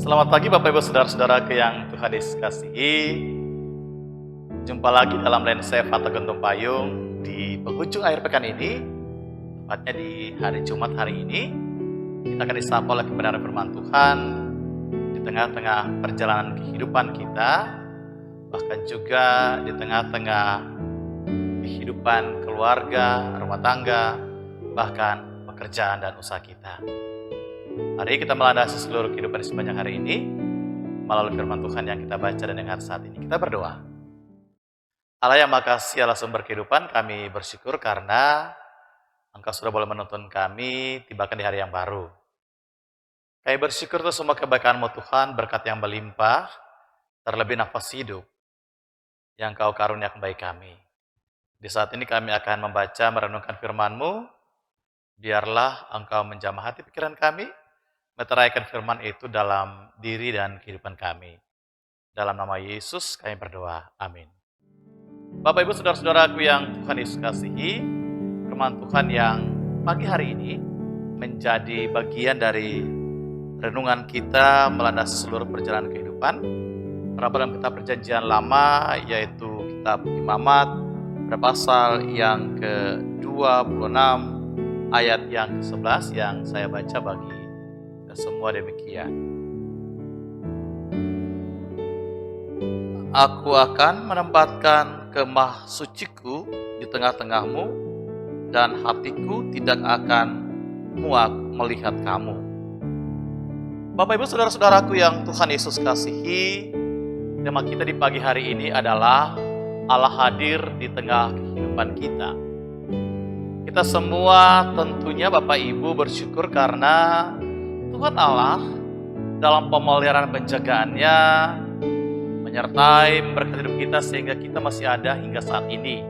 Selamat pagi Bapak Ibu Saudara-saudaraku yang Tuhan Yesus kasihi. Jumpa lagi dalam Lensa Fata Gentung Payung di penghujung akhir pekan ini. Tepatnya di hari Jumat hari ini, kita akan disapa oleh kebenaran firman Tuhan di tengah-tengah perjalanan kehidupan kita, bahkan juga di tengah-tengah kehidupan keluarga, rumah tangga, bahkan pekerjaan dan usaha kita. Mari kita melandasi seluruh kehidupan di sepanjang hari ini melalui firman Tuhan yang kita baca dan dengar saat ini. Kita berdoa. Allah yang Maha Kasih, Allah sumber kehidupan, kami bersyukur karena Engkau sudah boleh menuntun kami tibakan di hari yang baru. Kami bersyukur untuk semua kebaikan-Mu Tuhan, berkat yang melimpah, terlebih nafas hidup yang Kau karuniakan bagi kami. Di saat ini kami akan membaca, merenungkan firman-Mu. Biarlah Engkau menjamah hati pikiran kami, meteraikan firman itu dalam diri dan kehidupan kami. Dalam nama Yesus kami berdoa. Amin. Bapak Ibu Saudara-saudaraku yang Tuhan Yesus kasihi, firman Tuhan yang pagi hari ini menjadi bagian dari renungan kita melandasi seluruh perjalanan kehidupan. Terdapat dalam kitab Perjanjian Lama, yaitu kitab Imamat, pada pasal yang ke-26, ayat yang ke-11 yang saya baca bagi semua demikian. Aku akan menempatkan kemah suciku di tengah-tengahmu, dan hatiku tidak akan muak melihat kamu. Bapak Ibu Saudara-saudaraku yang Tuhan Yesus kasihi, tema kita di pagi hari ini adalah Allah hadir di tengah kehidupan kita. Kita semua tentunya Bapak Ibu bersyukur karena Tuhan Allah dalam pemeliharaan penjagaannya menyertai memberkati hidup kita sehingga kita masih ada hingga saat ini.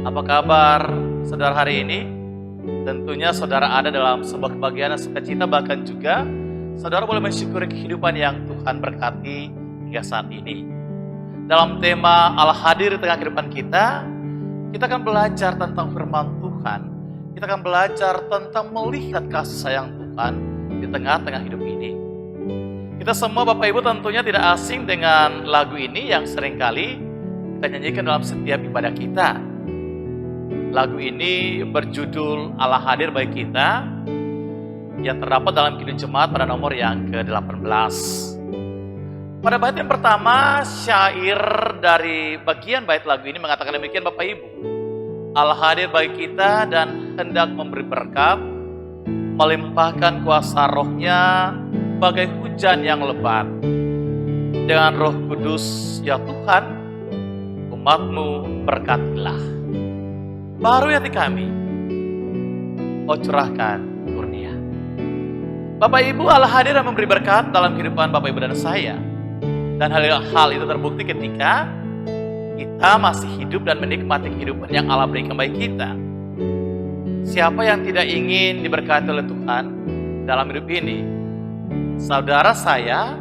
Apa kabar saudara hari ini? Tentunya saudara ada dalam sebuah kebahagiaan dan sukacita, bahkan juga saudara boleh mensyukuri kehidupan yang Tuhan berkati hingga saat ini. Dalam tema Allah hadir di tengah kehidupan kita akan belajar tentang firman Tuhan. Kita akan belajar tentang melihat kasih sayang Tuhan di tengah-tengah hidup ini. Kita semua Bapak Ibu tentunya tidak asing dengan lagu ini yang seringkali kita nyanyikan dalam setiap ibadah kita. Lagu ini berjudul Allah Hadir bagi kita, yang terdapat dalam Kidung Jemaat pada nomor yang ke-18. Pada bait yang pertama, syair dari bagian bait lagu ini mengatakan demikian Bapak Ibu. Allah hadir bagi kita dan hendak memberi berkat, melimpahkan kuasa rohnya bagai hujan yang lebat. Dengan Roh Kudus ya Tuhan, umat-Mu berkatilah. Baru hati kami, Oh curahkan kurnia. Bapak Ibu, Allah hadir dan memberi berkat dalam kehidupan Bapak Ibu dan saya. Dan hal itu terbukti ketika kita masih hidup dan menikmati kehidupan yang Allah berikan bagi kita. Siapa yang tidak ingin diberkati oleh Tuhan dalam hidup ini? Saudara saya,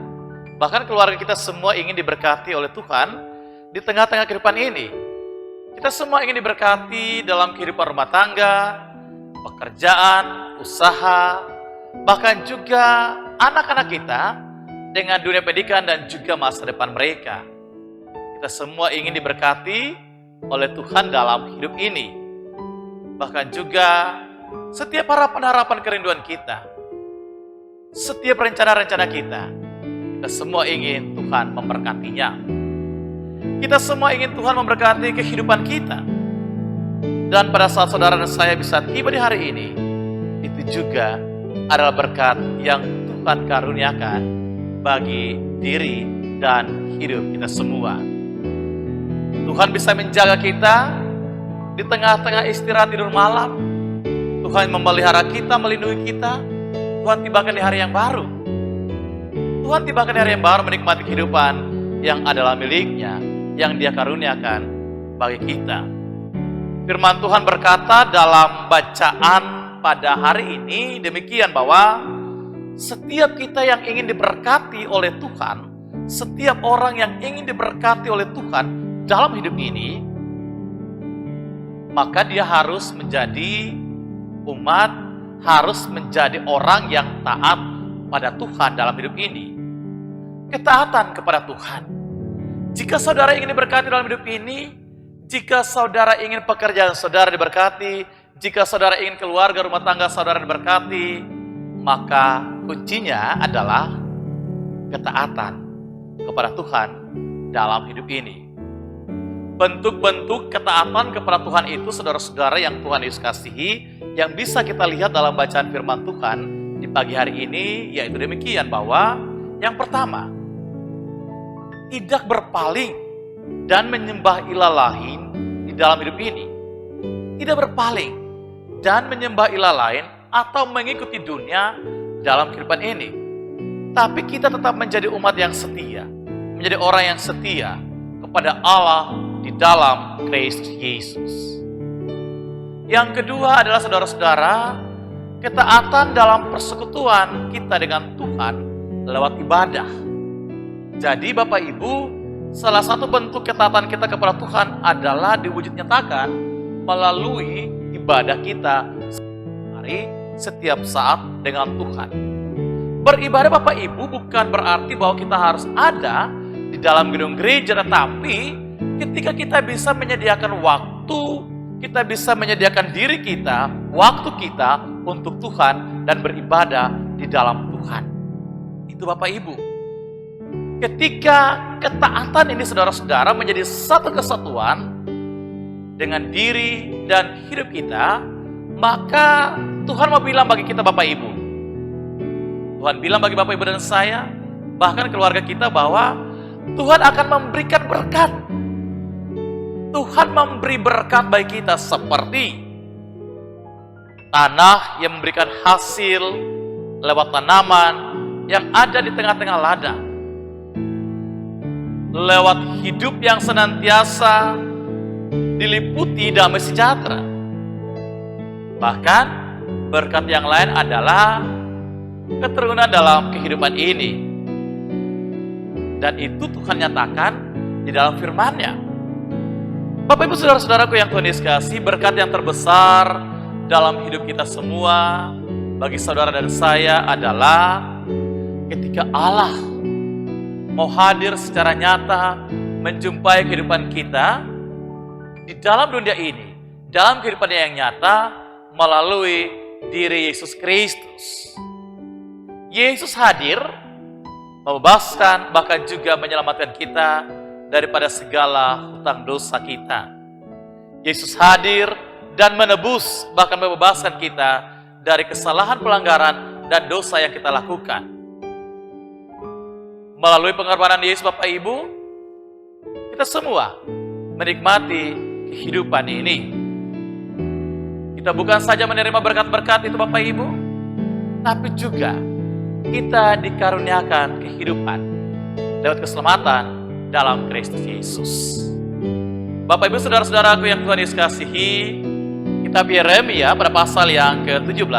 bahkan keluarga kita semua ingin diberkati oleh Tuhan di tengah-tengah kehidupan ini. Kita semua ingin diberkati dalam kehidupan rumah tangga, pekerjaan, usaha, bahkan juga anak-anak kita dengan dunia pendidikan dan juga masa depan mereka. Kita semua ingin diberkati oleh Tuhan dalam hidup ini. Bahkan juga setiap harapan-harapan kerinduan kita, setiap rencana-rencana kita semua ingin Tuhan memberkatinya. Kita semua ingin Tuhan memberkati kehidupan kita. Dan pada saat saudara dan saya bisa tiba di hari ini, itu juga adalah berkat yang Tuhan karuniakan bagi diri dan hidup kita semua. Tuhan bisa menjaga kita di tengah-tengah istirahat tidur malam. Tuhan memelihara kita, melindungi kita. Tuhan tibakan di hari yang baru. Tuhan tibakan di hari yang baru menikmati kehidupan yang adalah miliknya, yang Dia karuniakan bagi kita. Firman Tuhan berkata dalam bacaan pada hari ini demikian, bahwa setiap kita yang ingin diberkati oleh Tuhan, setiap orang yang ingin diberkati oleh Tuhan dalam hidup ini, maka dia harus menjadi umat, harus menjadi orang yang taat pada Tuhan dalam hidup ini. Ketaatan kepada Tuhan. Jika saudara ingin diberkati dalam hidup ini, jika saudara ingin pekerjaan saudara diberkati, jika saudara ingin keluarga rumah tangga saudara diberkati, maka kuncinya adalah ketaatan kepada Tuhan dalam hidup ini. Bentuk-bentuk ketaatan kepada Tuhan itu, saudara-saudara yang Tuhan Yesus kasihi, yang bisa kita lihat dalam bacaan firman Tuhan di pagi hari ini, yaitu demikian bahwa yang pertama, tidak berpaling dan menyembah ilah lain di dalam hidup ini. Tidak berpaling dan menyembah ilah lain atau mengikuti dunia dalam kehidupan ini. Tapi kita tetap menjadi umat yang setia, menjadi orang yang setia kepada Allah di dalam Kristus Yesus. Yang kedua adalah saudara-saudara, ketaatan dalam persekutuan kita dengan Tuhan lewat ibadah. Jadi Bapak Ibu, salah satu bentuk ketaatan kita kepada Tuhan adalah diwujud nyatakan melalui ibadah kita setiap saat dengan Tuhan. Beribadah Bapak Ibu bukan berarti bahwa kita harus ada di dalam gedung gereja, tetapi ketika kita bisa menyediakan waktu, kita bisa menyediakan diri kita, waktu kita untuk Tuhan dan beribadah di dalam Tuhan. Itu Bapak Ibu. Ketika ketaatan ini saudara-saudara menjadi satu kesatuan dengan diri dan hidup kita, maka Tuhan mau bilang bagi kita Bapak Ibu. Tuhan bilang bagi Bapak Ibu dan saya, bahkan keluarga kita, bahwa Tuhan akan memberikan berkat. Tuhan memberi berkat bagi kita seperti tanah yang memberikan hasil lewat tanaman yang ada di tengah-tengah ladang. Lewat hidup yang senantiasa diliputi damai sejahtera. Bahkan berkat yang lain adalah keturunan dalam kehidupan ini. Dan itu Tuhan nyatakan di dalam firman-Nya. Bapak Ibu saudara-saudaraku yang Tuhan Yesus kasih, berkat yang terbesar dalam hidup kita semua bagi saudara dan saya adalah ketika Allah mau hadir secara nyata menjumpai kehidupan kita di dalam dunia ini, dalam kehidupan yang nyata melalui diri Yesus Kristus. Yesus hadir membebaskan, bahkan juga menyelamatkan kita daripada segala hutang dosa kita. Yesus hadir dan menebus, bahkan membebaskan kita dari kesalahan, pelanggaran, dan dosa yang kita lakukan. Melalui pengorbanan Yesus Bapak Ibu, kita semua menikmati kehidupan ini. Kita bukan saja menerima berkat-berkat itu Bapak Ibu, tapi juga kita dikaruniakan kehidupan lewat keselamatan dalam Kristus Yesus. Bapak Ibu saudara-saudaraku yang Tuhan Yesus kasihi, kitab Yeremia pada pasal yang ke-17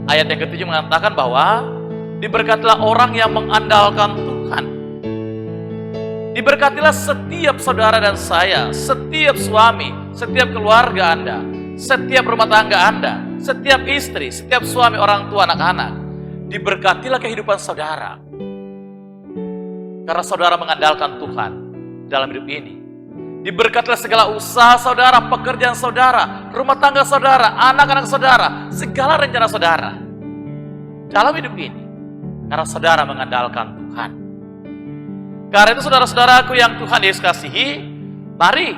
ayat yang ke-7 mengatakan bahwa diberkatilah orang yang mengandalkan Tuhan. Diberkatilah setiap saudara dan saya, setiap suami, setiap keluarga Anda, setiap rumah tangga Anda, setiap istri, setiap suami, orang tua, anak-anak. Diberkatilah kehidupan saudara. Karena saudara mengandalkan Tuhan dalam hidup ini. Diberkatilah segala usaha saudara, pekerjaan saudara, rumah tangga saudara, anak-anak saudara, segala rencana saudara dalam hidup ini. Karena saudara mengandalkan Tuhan. Karena itu saudara-saudaraku yang Tuhan Yesus kasihi, mari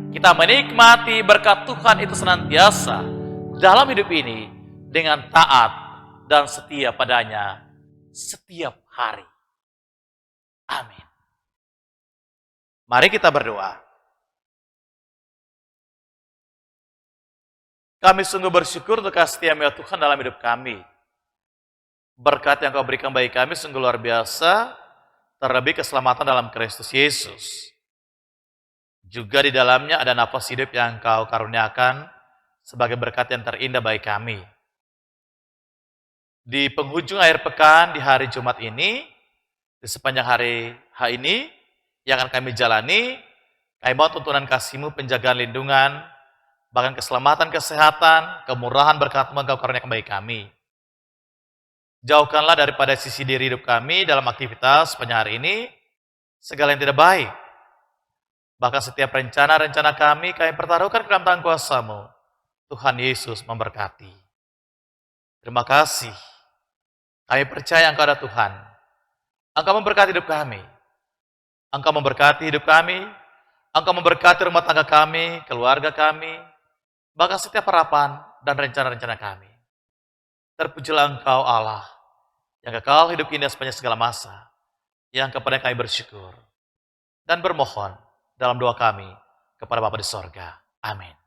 kita menikmati berkat Tuhan itu senantiasa dalam hidup ini dengan taat dan setia padanya setiap hari. Amin. Mari kita berdoa. Kami sungguh bersyukur untuk kasih setia Tuhan dalam hidup kami. Berkat yang Kau berikan bagi kami sungguh luar biasa, terlebih keselamatan dalam Kristus Yesus. Juga di dalamnya ada nafas hidup yang Kau karuniakan sebagai berkat yang terindah bagi kami. Di penghujung akhir pekan di hari Jumat ini, di sepanjang hari ini yang akan kami jalani, kami mohon tuntunan kasih-Mu, penjagaan lindungan, bahkan keselamatan, kesehatan, kemurahan berkat-Mu Engkau karuniakan bagi kami. Jauhkanlah daripada sisi diri hidup kami dalam aktivitas sepanjang hari ini, segala yang tidak baik. Bahkan setiap rencana-rencana kami pertaruhkan ke dalam tangan kuasa-Mu. Tuhan Yesus memberkati. Terima kasih. Kami percaya Engkau adalah Tuhan. Engkau memberkati hidup kami. Engkau memberkati hidup kami. Engkau memberkati rumah tangga kami, keluarga kami, bahkan setiap harapan dan rencana-rencana kami. Terpujilah Engkau Allah, yang kekal hidup indah sepanjang segala masa, yang kepada kami bersyukur dan bermohon dalam doa kami kepada Bapa di sorga. Amin.